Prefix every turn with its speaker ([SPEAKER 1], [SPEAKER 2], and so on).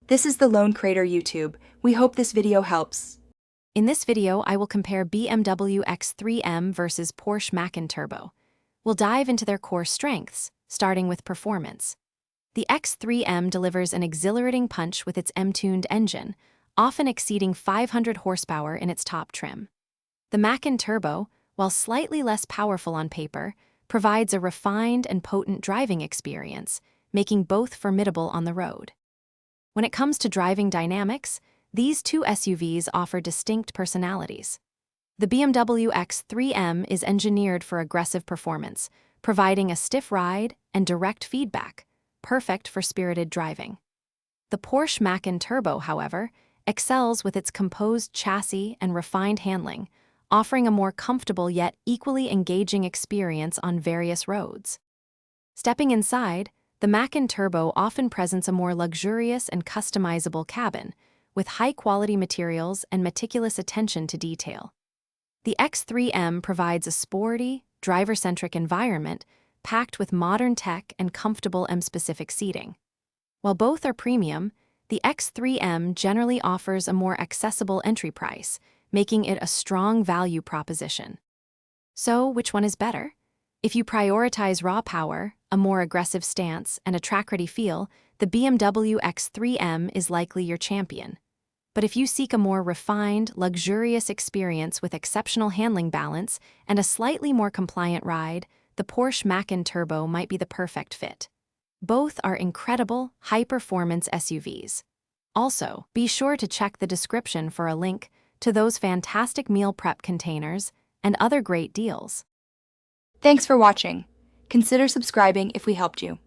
[SPEAKER 1] This is the Lone Crater YouTube. We hope this video helps.
[SPEAKER 2] In this video, I will compare BMW X3M versus Porsche Macan Turbo. We'll dive into their core strengths, starting with performance. The X3M delivers an exhilarating punch with its M-tuned engine, often exceeding 500 horsepower in its top trim. The Macan Turbo, while slightly less powerful on paper, provides a refined and potent driving experience, making both formidable on the road. When it comes to driving dynamics, these two SUVs offer distinct personalities. The BMW X3M is engineered for aggressive performance, providing a stiff ride and direct feedback, perfect for spirited driving. The Porsche Macan Turbo, however, excels with its composed chassis and refined handling, offering a more comfortable yet equally engaging experience on various roads. Stepping inside, the Macan Turbo often presents a more luxurious and customizable cabin, with high-quality materials and meticulous attention to detail. The X3M provides a sporty, driver-centric environment packed with modern tech and comfortable M-specific seating. While both are premium, the X3M generally offers a more accessible entry price, making it a strong value proposition. So, which one is better? If you prioritize raw power, a more aggressive stance, and a track-ready feel, the BMW X3M is likely your champion. But if you seek a more refined, luxurious experience with exceptional handling balance and a slightly more compliant ride, the Porsche Macan Turbo might be the perfect fit. Both are incredible, high-performance SUVs. Also, be sure to check the description for a link to those fantastic meal prep containers and other great deals.
[SPEAKER 1] Thanks for watching. Consider subscribing if we helped you.